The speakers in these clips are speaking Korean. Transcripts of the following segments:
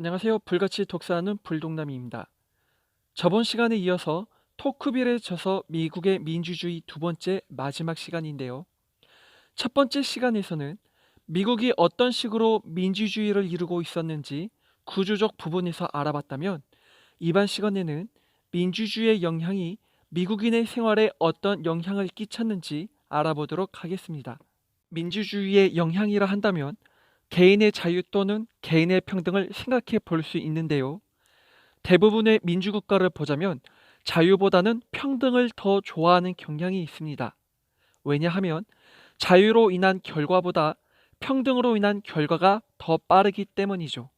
안녕하세요. 불같이 독서하는 불독남입니다. 저번 시간에 이어서 토크빌에 져서 미국의 민주주의 두 번째 마지막 시간인데요. 첫 번째 시간에서는 미국이 어떤 식으로 민주주의를 이루고 있었는지 구조적 부분에서 알아봤다면, 이번 시간에는 민주주의의 영향이 미국인의 생활에 어떤 영향을 끼쳤는지 알아보도록 하겠습니다. 민주주의의 영향이라 한다면 개인의 자유 또는 개인의 평등을 생각해 볼 수 있는데요. 대부분의 민주국가를 보자면 자유보다는 평등을 더 좋아하는 경향이 있습니다. 왜냐하면 자유로 인한 결과보다 평등으로 인한 결과가 더 빠르기 때문이죠.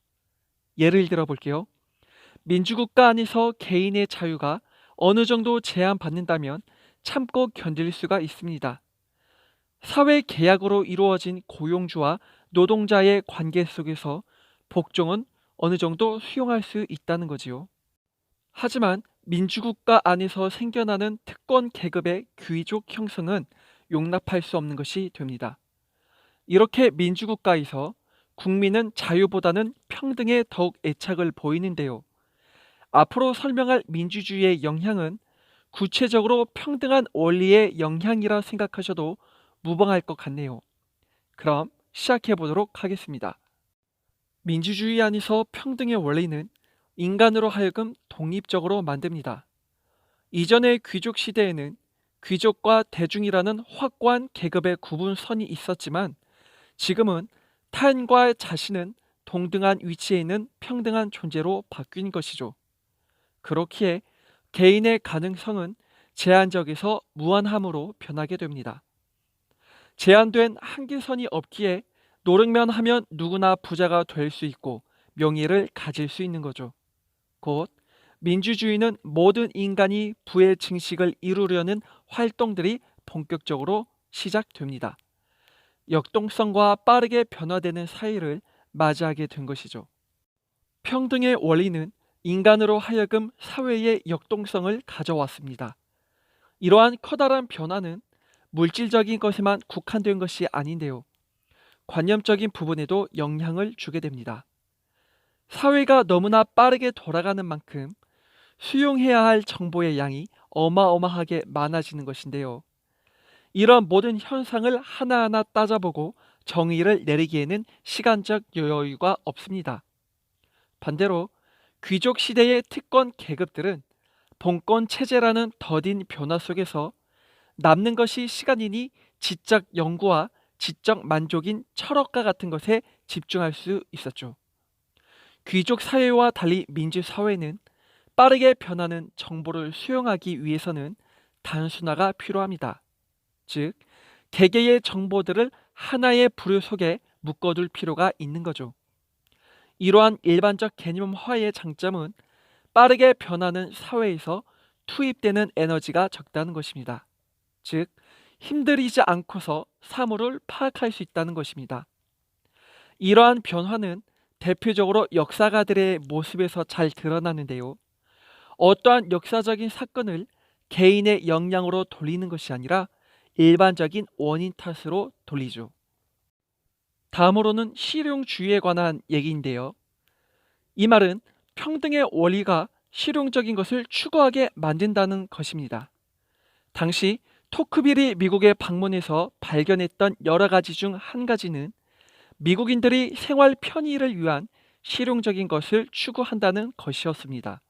예를 들어 볼게요. 민주국가 안에서 개인의 자유가 어느 정도 제한받는다면 참고 견딜 수가 있습니다. 사회 계약으로 이루어진 고용주와 노동자의 관계 속에서 복종은 어느 정도 수용할 수 있다는 거지요. 하지만 민주국가 안에서 생겨나는 특권 계급의 귀족 형성은 용납할 수 없는 것이 됩니다. 이렇게 민주국가에서 국민은 자유보다는 평등에 더욱 애착을 보이는데요. 앞으로 설명할 민주주의의 영향은 구체적으로 평등한 원리의 영향이라 생각하셔도 무방할 것 같네요. 그럼 시작해 보도록 하겠습니다. 민주주의 안에서 평등의 원리는 인간으로 하여금 독립적으로 만듭니다. 이전의 귀족 시대에는 귀족과 대중이라는 확고한 계급의 구분선이 있었지만, 지금은 타인과 자신은 동등한 위치에 있는 평등한 존재로 바뀐 것이죠. 그렇기에 개인의 가능성은 제한적에서 무한함으로 변하게 됩니다. 제한된 한계선이 없기에 노력만 하면 누구나 부자가 될 수 있고 명예를 가질 수 있는 거죠. 곧 민주주의는 모든 인간이 부의 증식을 이루려는 활동들이 본격적으로 시작됩니다. 역동성과 빠르게 변화되는 사회를 맞이하게 된 것이죠. 평등의 원리는 인간으로 하여금 사회의 역동성을 가져왔습니다. 이러한 커다란 변화는 물질적인 것에만 국한된 것이 아닌데요. 관념적인 부분에도 영향을 주게 됩니다. 사회가 너무나 빠르게 돌아가는 만큼 수용해야 할 정보의 양이 어마어마하게 많아지는 것인데요. 이런 모든 현상을 하나하나 따져보고 정의를 내리기에는 시간적 여유가 없습니다. 반대로 귀족 시대의 특권 계급들은 봉건 체제라는 더딘 변화 속에서 남는 것이 시간이니 지적 연구와 지적 만족인 철학과 같은 것에 집중할 수 있었죠. 귀족 사회와 달리 민주사회는 빠르게 변하는 정보를 수용하기 위해서는 단순화가 필요합니다. 즉, 개개의 정보들을 하나의 부류 속에 묶어둘 필요가 있는 거죠. 이러한 일반적 개념화의 장점은 빠르게 변하는 사회에서 투입되는 에너지가 적다는 것입니다. 즉, 힘들이지 않고서 사물을 파악할 수 있다는 것입니다. 이러한 변화는 대표적으로 역사가들의 모습에서 잘 드러나는데요. 어떠한 역사적인 사건을 개인의 역량으로 돌리는 것이 아니라 일반적인 원인 탓으로 돌리죠. 다음으로는 실용주의에 관한 얘기인데요. 이 말은 평등의 원리가 실용적인 것을 추구하게 만든다는 것입니다. 당시 토크빌이 미국에 방문해서 발견했던 여러 가지 중 한 가지는 미국인들이 생활 편의를 위한 실용적인 것을 추구한다는 것이었습니다.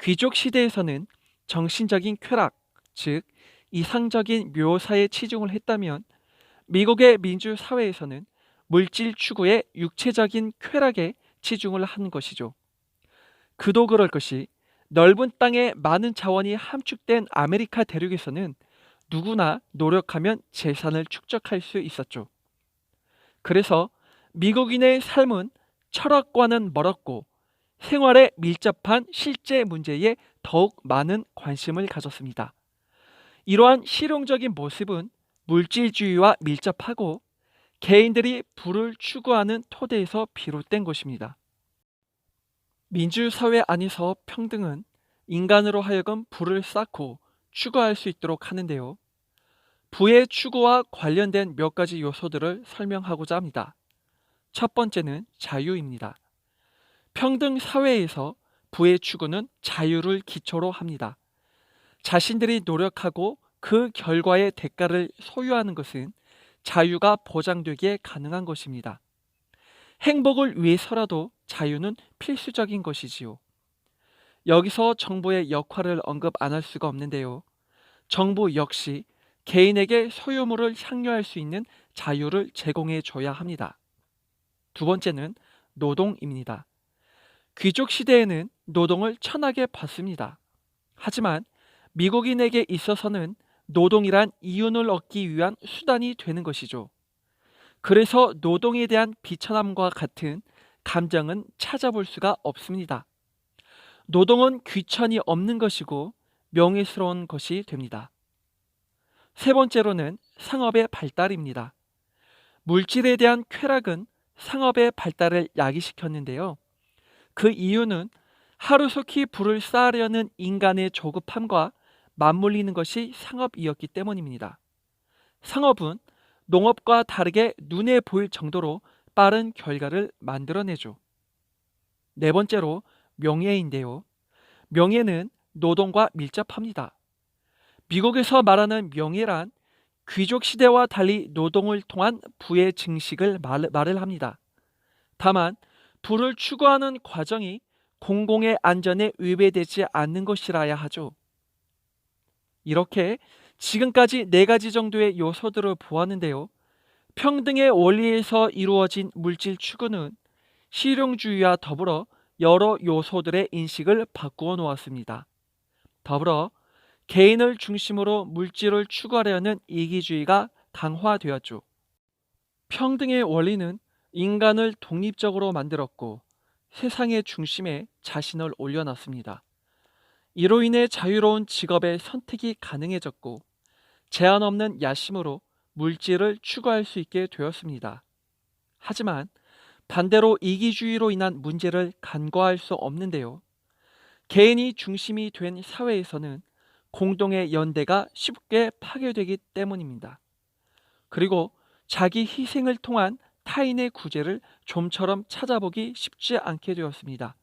귀족 시대에서는 정신적인 쾌락, 즉 이상적인 묘사에 치중을 했다면, 미국의 민주사회에서는 물질 추구의 육체적인 쾌락에 치중을 한 것이죠. 그도 그럴 것이 넓은 땅에 많은 자원이 함축된 아메리카 대륙에서는 누구나 노력하면 재산을 축적할 수 있었죠. 그래서 미국인의 삶은 철학과는 멀었고 생활에 밀접한 실제 문제에 더욱 많은 관심을 가졌습니다. 이러한 실용적인 모습은 물질주의와 밀접하고 개인들이 부를 추구하는 토대에서 비롯된 것입니다. 민주사회 안에서 평등은 인간으로 하여금 부를 쌓고 추구할 수 있도록 하는데요. 부의 추구와 관련된 몇 가지 요소들을 설명하고자 합니다. 첫 번째는 자유입니다. 평등 사회에서 부의 추구는 자유를 기초로 합니다. 자신들이 노력하고 그 결과의 대가를 소유하는 것은 자유가 보장되기에 가능한 것입니다. 행복을 위해서라도 자유는 필수적인 것이지요. 여기서 정부의 역할을 언급 안 할 수가 없는데요. 정부 역시 개인에게 소유물을 향유할 수 있는 자유를 제공해 줘야 합니다. 두 번째는 노동입니다. 귀족 시대에는 노동을 천하게 봤습니다. 하지만 미국인에게 있어서는 노동이란 이윤을 얻기 위한 수단이 되는 것이죠. 그래서 노동에 대한 비천함과 같은 감정은 찾아볼 수가 없습니다. 노동은 귀천이 없는 것이고 명예스러운 것이 됩니다. 세 번째로는 상업의 발달입니다. 물질에 대한 쾌락은 상업의 발달을 야기시켰는데요. 그 이유는 하루속히 부를 쌓으려는 인간의 조급함과 맞물리는 것이 상업이었기 때문입니다. 상업은 농업과 다르게 눈에 보일 정도로 빠른 결과를 만들어내죠. 네 번째로 명예인데요. 명예는 노동과 밀접합니다. 미국에서 말하는 명예란 귀족 시대와 달리 노동을 통한 부의 증식을 말을 합니다. 다만 부를 추구하는 과정이 공공의 안전에 위배되지 않는 것이라야 하죠. 이렇게 지금까지 네 가지 정도의 요소들을 보았는데요. 평등의 원리에서 이루어진 물질 추구는 실용주의와 더불어 여러 요소들의 인식을 바꾸어 놓았습니다. 더불어 개인을 중심으로 물질을 추구하려는 이기주의가 강화되었죠. 평등의 원리는 인간을 독립적으로 만들었고 세상의 중심에 자신을 올려놨습니다. 이로 인해 자유로운 직업의 선택이 가능해졌고 제한 없는 야심으로 물질을 추구할 수 있게 되었습니다. 하지만 반대로 이기주의로 인한 문제를 간과할 수 없는데요. 개인이 중심이 된 사회에서는 공동의 연대가 쉽게 파괴되기 때문입니다. 그리고 자기 희생을 통한 타인의 구제를 좀처럼 찾아보기 쉽지 않게 되었습니다.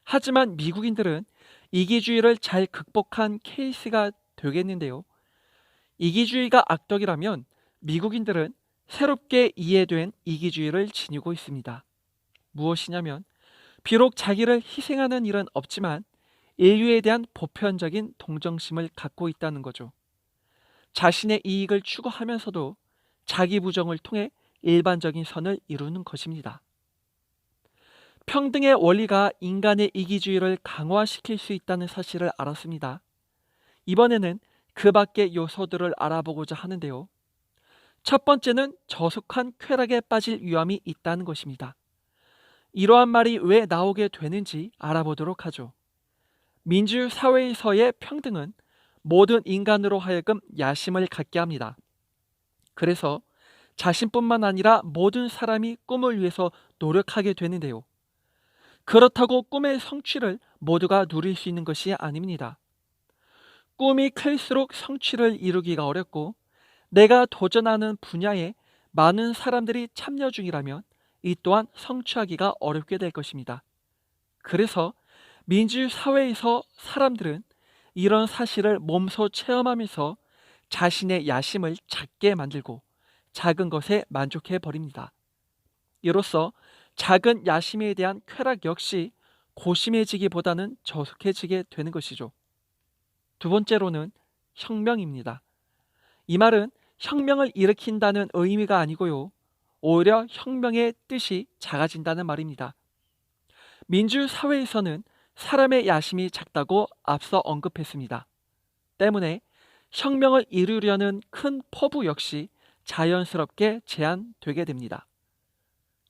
하지만 미국인들은 이기주의를 잘 극복한 케이스가 되겠는데요. 이기주의가 악덕이라면 미국인들은 새롭게 이해된 이기주의를 지니고 있습니다. 무엇이냐면 비록 자기를 희생하는 일은 없지만 인류에 대한 보편적인 동정심을 갖고 있다는 거죠. 자신의 이익을 추구하면서도 자기 부정을 통해 일반적인 선을 이루는 것입니다. 평등의 원리가 인간의 이기주의를 강화시킬 수 있다는 사실을 알았습니다. 이번에는 그 밖의 요소들을 알아보고자 하는데요. 첫 번째는 저속한 쾌락에 빠질 위험이 있다는 것입니다. 이러한 말이 왜 나오게 되는지 알아보도록 하죠. 민주사회에서의 평등은 모든 인간으로 하여금 야심을 갖게 합니다. 그래서 자신뿐만 아니라 모든 사람이 꿈을 위해서 노력하게 되는데요. 그렇다고 꿈의 성취를 모두가 누릴 수 있는 것이 아닙니다. 꿈이 클수록 성취를 이루기가 어렵고 내가 도전하는 분야에 많은 사람들이 참여 중이라면 이 또한 성취하기가 어렵게 될 것입니다. 그래서 민주사회에서 사람들은 이런 사실을 몸소 체험하면서 자신의 야심을 작게 만들고 작은 것에 만족해 버립니다. 이로써 작은 야심에 대한 쾌락 역시 고심해지기보다는 저속해지게 되는 것이죠. 두 번째로는 혁명입니다. 이 말은 혁명을 일으킨다는 의미가 아니고요. 오히려 혁명의 뜻이 작아진다는 말입니다. 민주사회에서는 사람의 야심이 작다고 앞서 언급했습니다. 때문에 혁명을 이루려는 큰 포부 역시 자연스럽게 제한되게 됩니다.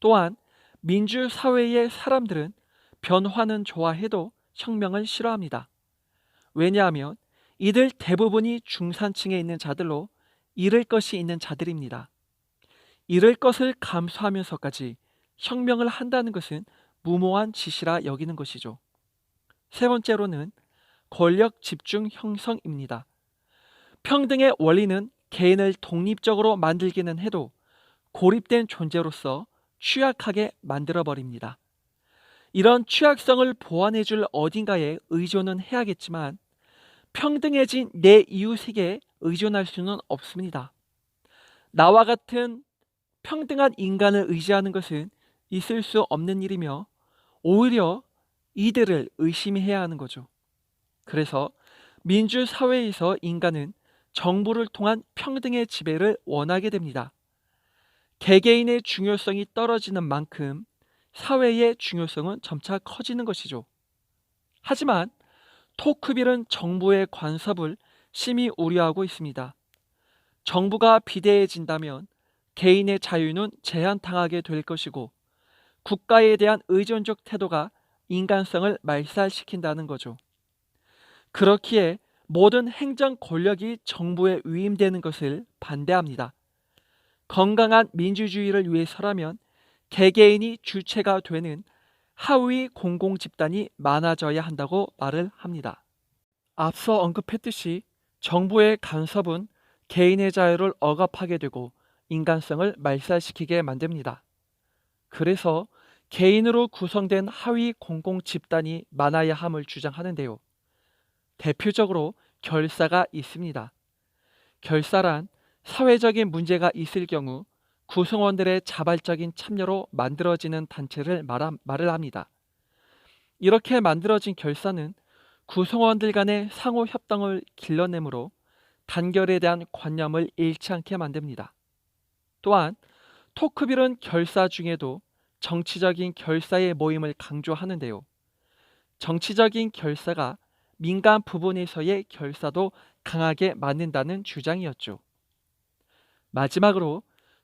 또한 민주사회의 사람들은 변화는 좋아해도 혁명을 싫어합니다. 왜냐하면 이들 대부분이 중산층에 있는 자들로 잃을 것이 있는 자들입니다. 잃을 것을 감수하면서까지 혁명을 한다는 것은 무모한 짓이라 여기는 것이죠. 세 번째로는 권력 집중 형성입니다. 평등의 원리는 개인을 독립적으로 만들기는 해도 고립된 존재로서 취약하게 만들어버립니다. 이런 취약성을 보완해줄 어딘가에 의존은 해야겠지만 평등해진 내 이웃에게 의존할 수는 없습니다. 나와 같은 평등한 인간을 의지하는 것은 있을 수 없는 일이며 오히려 이들을 의심해야 하는 거죠. 그래서 민주사회에서 인간은 정부를 통한 평등의 지배를 원하게 됩니다. 개개인의 중요성이 떨어지는 만큼 사회의 중요성은 점차 커지는 것이죠. 하지만 토크빌은 정부의 간섭을 심히 우려하고 있습니다. 정부가 비대해진다면 개인의 자유는 제한당하게 될 것이고 국가에 대한 의존적 태도가 인간성을 말살시킨다는 거죠. 그렇기에 모든 행정 권력이 정부에 위임되는 것을 반대합니다. 건강한 민주주의를 위해서라면 개개인이 주체가 되는 하위 공공집단이 많아져야 한다고 말을 합니다. 앞서 언급했듯이 정부의 간섭은 개인의 자유를 억압하게 되고 인간성을 말살시키게 만듭니다. 그래서 개인으로 구성된 하위 공공집단이 많아야 함을 주장하는데요. 대표적으로 결사가 있습니다. 결사란 사회적인 문제가 있을 경우 구성원들의 자발적인 참여로 만들어지는 단체를 말을 합니다. 이렇게 만들어진 결사는 구성원들 간의 상호 협동을 길러내므로 단결에 대한 관념을 잃지 않게 만듭니다. 또한 토크빌은 결사 중에도 정치적인 결사의 모임을 강조하는데요. 정치적인 결사가 민간 부분에서의 결사도 강하게 만든다는 주장이었죠. 마지막으로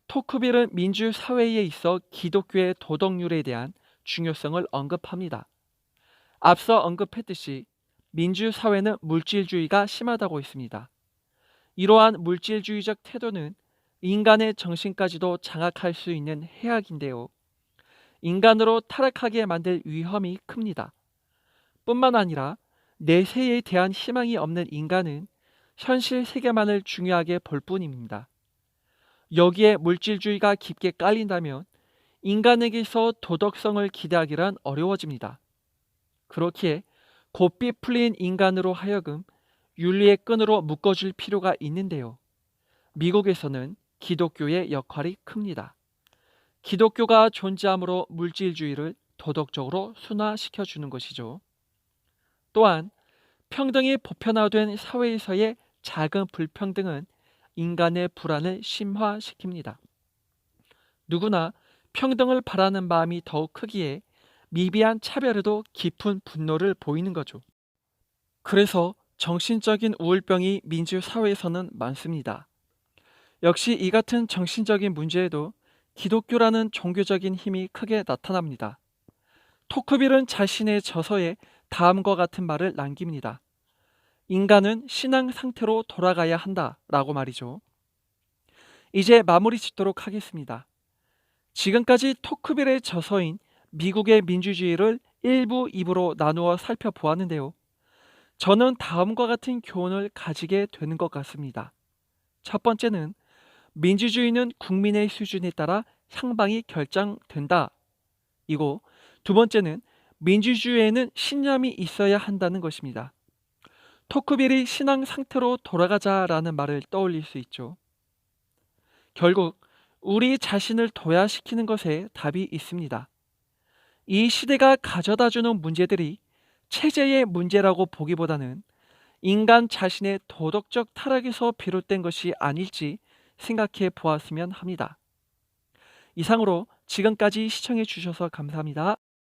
토크빌은 민주사회에 있어 기독교의 도덕률에 대한 중요성을 언급합니다. 앞서 언급했듯이 민주사회는 물질주의가 심하다고 했습니다. 이러한 물질주의적 태도는 인간의 정신까지도 장악할 수 있는 해악인데요. 인간으로 타락하게 만들 위험이 큽니다. 뿐만 아니라 내세에 대한 희망이 없는 인간은 현실 세계만을 중요하게 볼 뿐입니다. 여기에 물질주의가 깊게 깔린다면 인간에게서 도덕성을 기대하기란 어려워집니다. 그렇기에 곱비 풀린 인간으로 하여금 윤리의 끈으로 묶어줄 필요가 있는데요. 미국에서는 기독교의 역할이 큽니다. 기독교가 존재함으로 물질주의를 도덕적으로 순화시켜주는 것이죠. 또한 평등이 보편화된 사회에서의 작은 불평등은 인간의 불안을 심화시킵니다. 누구나 평등을 바라는 마음이 더욱 크기에 미비한 차별에도 깊은 분노를 보이는 거죠. 그래서 정신적인 우울병이 민주사회에서는 많습니다. 역시 이 같은 정신적인 문제에도 기독교라는 종교적인 힘이 크게 나타납니다. 토크빌은 자신의 저서에 다음과 같은 말을 남깁니다. 인간은 신앙 상태로 돌아가야 한다라고 말이죠. 이제 마무리 짓도록 하겠습니다. 지금까지 토크빌의 저서인 미국의 민주주의를 1부, 2부로 나누어 살펴보았는데요. 저는 다음과 같은 교훈을 가지게 되는 것 같습니다. 첫 번째는 민주주의는 국민의 수준에 따라 향방이 결정된다. 이고 두 번째는 민주주의에는 신념이 있어야 한다는 것입니다. 토크빌이 신앙 상태로 돌아가자라는 말을 떠올릴 수 있죠. 결국 우리 자신을 도야시키는 것에 답이 있습니다. 이 시대가 가져다주는 문제들이 체제의 문제라고 보기보다는 인간 자신의 도덕적 타락에서 비롯된 것이 아닐지 생각해 보았으면 합니다. 이상으로 지금까지 시청해 주셔서 감사합니다.